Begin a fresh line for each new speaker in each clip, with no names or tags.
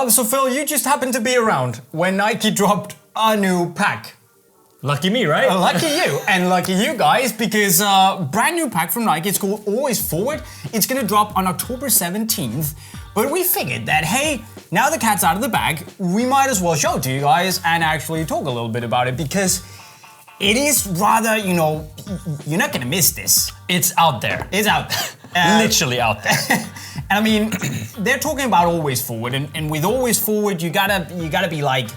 So Phil, you just happened to be around when Nike dropped a new pack.
Lucky me, right?
Lucky you, and lucky you guys, because brand new pack from Nike, it's called Always Forward. It's gonna drop on October 17th, but we figured that, hey, now the cat's out of the bag, we might as well show it to you guys and actually talk a little bit about it, because it is rather, you know, you're not gonna miss this.
It's out there.
It's out there.
Literally out there.
And I mean, they're talking about Always Forward, and with Always Forward, you gotta be like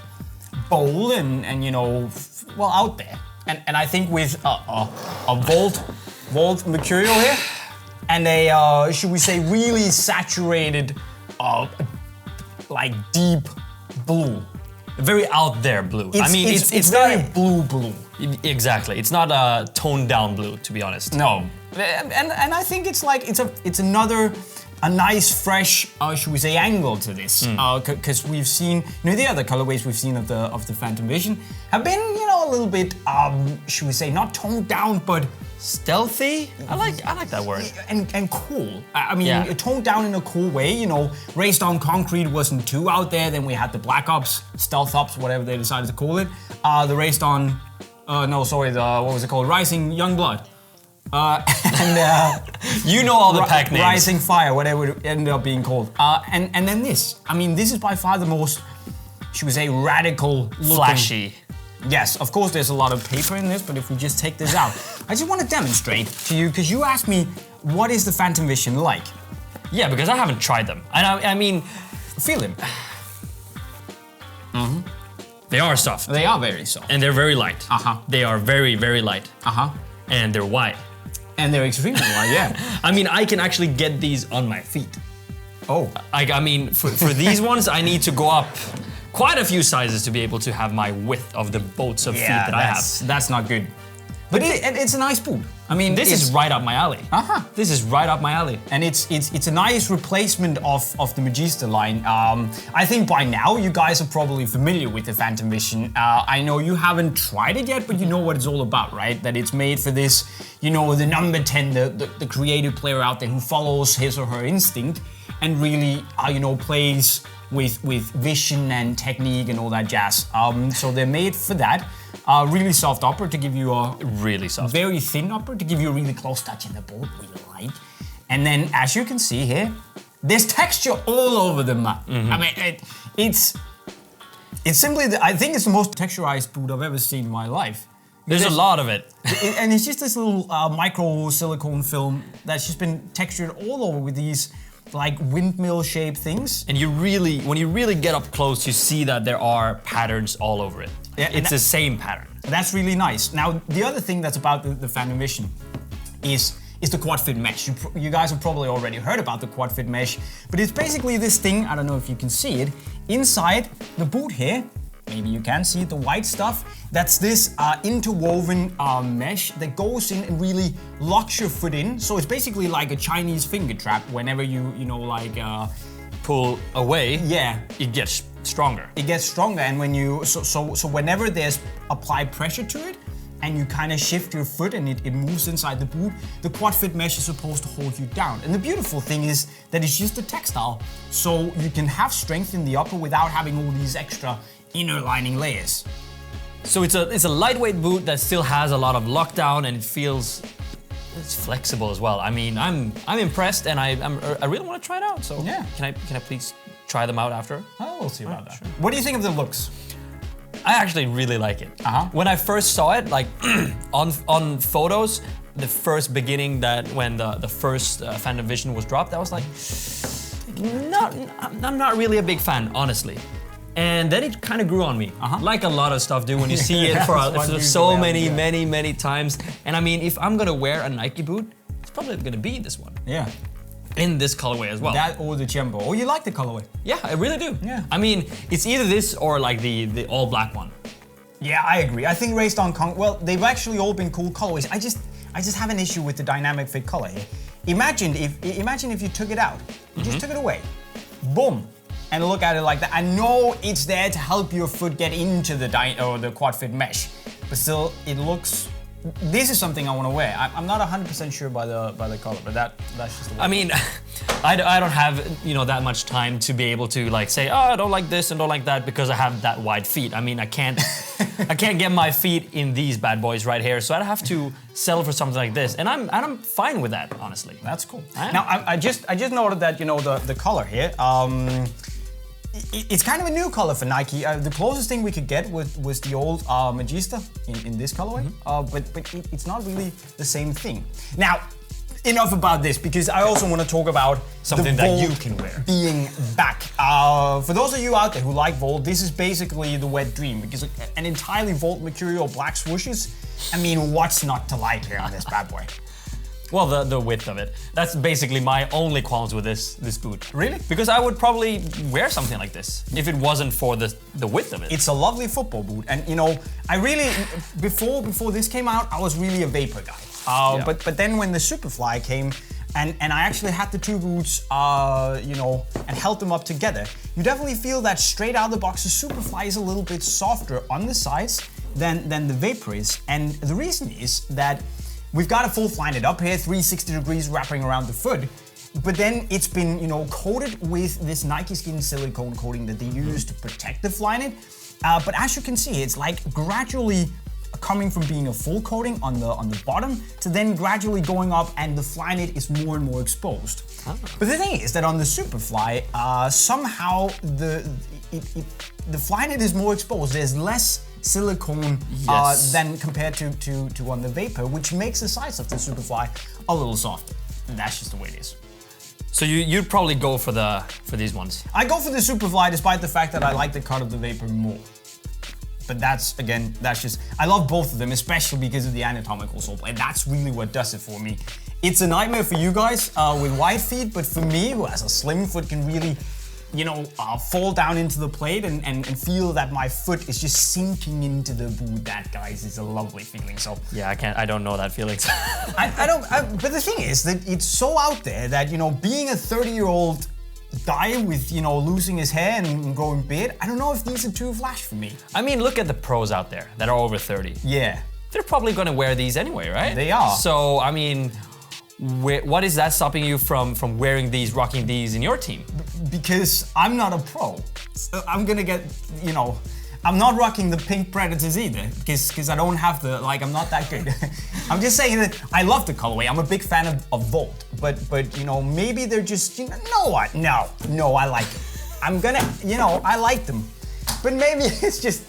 bold and you know, well, out there. And I think with a Volt Mercurial here, and a should we say really saturated, like deep blue.
Very out there blue.
It's very blue.
Exactly. It's not a toned down blue, to be honest.
No. And I think it's like it's another a nice fresh should we say angle to this, because we've seen, you know, the other colorways we've seen of the Phantom Vision have been, you know, a little bit should we say not toned down but
stealthy. I like that word.
And cool. I mean, toned down in a cool way. You know, Raced on Concrete wasn't too out there. Then we had the Black Ops, Stealth Ops, whatever they decided to call it. The Raced on, what was it called? Rising Young Blood.
You know all the pack names.
Rising Fire, whatever it ended up being called. And then this. I mean, this is by far the most, should we say, radical looking.
Flashy.
Yes, of course there's a lot of paper in this, but if we just take this out, I just want to demonstrate to you, because you asked me, what is the Phantom Vision like?
Yeah, because I haven't tried them. And I mean,
feel them.
They are soft.
They are very soft.
And they're very light. They are very, very light. And they're wide.
And they're extremely wide, yeah.
I mean, I can actually get these on my feet.
Oh.
I mean, for these ones, I need to go up quite a few sizes to be able to have my width of the boats of feet that I have.
That's not good. But it's a nice boot. I mean,
this is right up my alley. This is right up my alley.
And it's a nice replacement of the Magista line. I think by now you guys are probably familiar with the Phantom Vision. I know you haven't tried it yet, but you know what it's all about, right? That it's made for this, you know, the number 10, the creative player out there who follows his or her instinct and really, you know, plays with vision and technique and all that jazz. So they're made for that. Really soft upper to give you a
really soft,
very thin upper to give you a really close touch in the boot, we like. And then, as you can see here, there's texture all over them. I mean, it's simply, I think it's the most texturized boot I've ever seen in my life.
There's a lot of it.
And it's just this little micro silicone film that's just been textured all over with these like windmill shaped things.
And when you really get up close, you see that there are patterns all over it. Yeah, it's the same pattern.
That's really nice. Now, the other thing that's about the Phantom Vision is the quad fit mesh. You guys have probably already heard about the quad fit mesh, but it's basically this thing, I don't know if you can see it, inside the boot here, maybe you can see the white stuff, that's this interwoven mesh that goes in and really locks your foot in. So it's basically like a Chinese finger trap whenever you know, like
pull away,
yeah,
it gets stronger.
It gets stronger, and when you so whenever there's applied pressure to it, and you kind of shift your foot and it moves inside the boot, the quad fit mesh is supposed to hold you down. And the beautiful thing is that it's just a textile, so you can have strength in the upper without having all these extra inner lining layers.
So it's a lightweight boot that still has a lot of lockdown, and it's flexible as well. I mean, I'm impressed, and I really want to try it out. So
yeah,
can I please try them out after?
Oh, we'll see about that. Sure. What do you think of the looks?
I actually really like it. When I first saw it, like on photos, the first beginning when the first Phantom Vision was dropped, I was like, I'm not really a big fan, honestly. And then it kind of grew on me, like a lot of stuff do when you see it for so many times. And I mean, if I'm gonna wear a Nike boot, it's probably gonna be this one.
Yeah.
In this colorway as well.
That or the Jumbo. Oh, you like the colorway?
Yeah, I really do.
Yeah.
I mean, it's either this or like the all black one.
Yeah, I agree. I think Raced on well, they've actually all been cool colorways. I just have an issue with the dynamic fit color here. Imagine if you took it out, you just took it away, boom, and look at it like that. I know it's there to help your foot get into the quad fit mesh, but still, it looks this is something I want to wear. I'm not 100% sure by the color, but that's just the way.
I mean, I don't have that much time to be able to like say, oh, I don't like this and don't like that because I have that wide feet. I mean, I can't get my feet in these bad boys right here, so I'd have to settle for something like this, and I'm fine with that, honestly.
That's cool. Now I just noted that the color here. It's kind of a new color for Nike. The closest thing we could get was the old Magista in this colorway, but it's not really the same thing. Now, enough about this, because I also want to talk about
something that you can wear
being back. For those of you out there who like Volt, this is basically the wet dream, because an entirely Volt Mercurial black swooshes. I mean, what's not to like here on this bad boy?
Well, the width of it. That's basically my only qualms with this boot.
Really?
Because I would probably wear something like this if it wasn't for the width of it.
It's a lovely football boot, and I really before this came out, I was really a Vapor guy. But then when the Superfly came, and I actually had the two boots, and held them up together, you definitely feel that straight out of the box, the Superfly is a little bit softer on the sides than the Vapor is, and the reason is that we've got a full Flyknit up here, 360 degrees wrapping around the foot, but then it's been, coated with this Nike Skin silicone coating that they use to protect the Flyknit. But as you can see, it's like gradually coming from being a full coating on the bottom to then gradually going up, and the Flyknit is more and more exposed. Oh. But the thing is that on the Superfly, somehow the Flyknit is more exposed. There's less silicone than compared to on the Vapor, which makes the sides of the Superfly a little softer. And that's just the way it is.
So you'd probably go for these ones.
I go for the Superfly despite the fact that I like the cut of the Vapor more. But that's just, I love both of them, especially because of the anatomical sole plate. That's really what does it for me. It's a nightmare for you guys with wide feet, but for me, who has a slim foot, can really fall down into the plate and feel that my foot is just sinking into the boot. That, guys, is a lovely feeling. So
yeah, I don't know that feeling.
But the thing is that it's so out there that being a 30-year-old guy with losing his hair and growing beard, I don't know if these are too flash for me.
I mean, look at the pros out there that are over 30.
Yeah,
they're probably gonna wear these anyway, right?
They are.
So I mean, what is that stopping you from wearing these, rocking these in your team?
Because I'm not a pro. So I'm gonna get, I'm not rocking the pink Predators either, because I don't have I'm not that good. I'm just saying that I love the colorway. I'm a big fan of Volt, but maybe they're just, no, I like it. I'm gonna, I like them, but maybe it's just,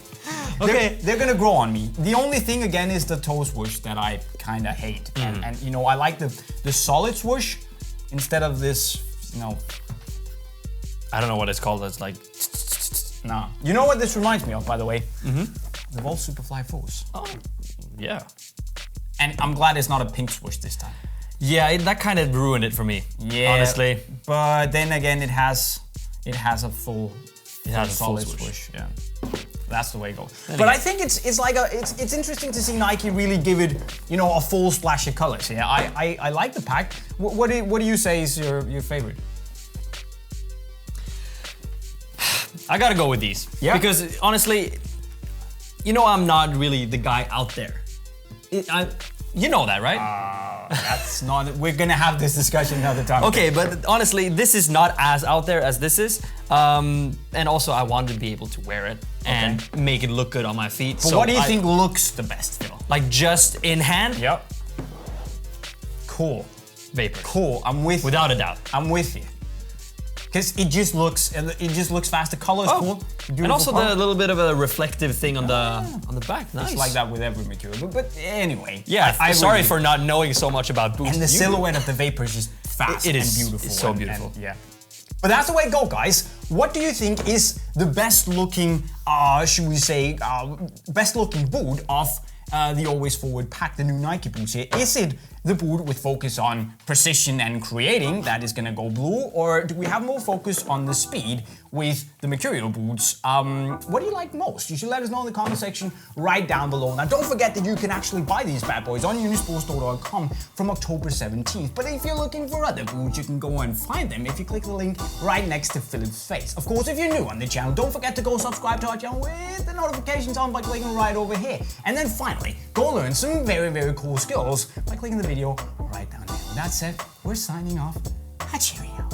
okay, they're gonna grow on me. The only thing again is the toe swoosh that I kind of hate, and I like the solid swoosh instead of this,
I don't know what it's called. It's like.
No. You know what this reminds me of, by the way? The Volt Superfly 4s.
Oh, yeah.
And I'm glad it's not a pink swoosh this time.
Yeah, that kind of ruined it for me. Yeah, honestly.
But then again, it has a full, solid
swoosh.
Yeah, that's the way it goes. But I think it's interesting to see Nike really give it a full splash of colors. Yeah, I like the pack. What do you say is your favorite?
I gotta go with these. Yeah. Because honestly, I'm not really the guy out there. You know that, right?
That's not. We're gonna have this discussion another time.
Okay, but honestly, this is not as out there as this is. And also, I want to be able to wear it and make it look good on my feet.
But what do you think looks the best, Phil?
Like just in hand?
Yep. Cool.
Vapor.
Cool. I'm with you.
Without a doubt.
I'm with you. Because it just looks fast. The color is cool.
And also the little bit of a reflective thing on the back. Nice.
It's like that with every material. But anyway.
Yeah. I'm sorry for not knowing so much about boots.
And the silhouette of the Vapor is just fast and beautiful.
It's so beautiful.
Yeah. But that's the way it goes, guys. What do you think is the best looking, should we say, best looking boot of the Always Forward pack, the new Nike boots here? Is it the boot with focus on precision and creating, that is gonna go blue, or do we have more focus on the speed with the Mercurial boots? What do you like most? You should let us know in the comment section right down below. Now don't forget that you can actually buy these bad boys on unisportstore.com from October 17th. But if you're looking for other boots, you can go and find them if you click the link right next to Philip's face. Of course, if you're new on the channel, don't forget to go subscribe to our channel with the notifications on by clicking right over here. And then finally, go learn some very, very cool skills by clicking the video right down there. With that said, we're signing off. Cheerio.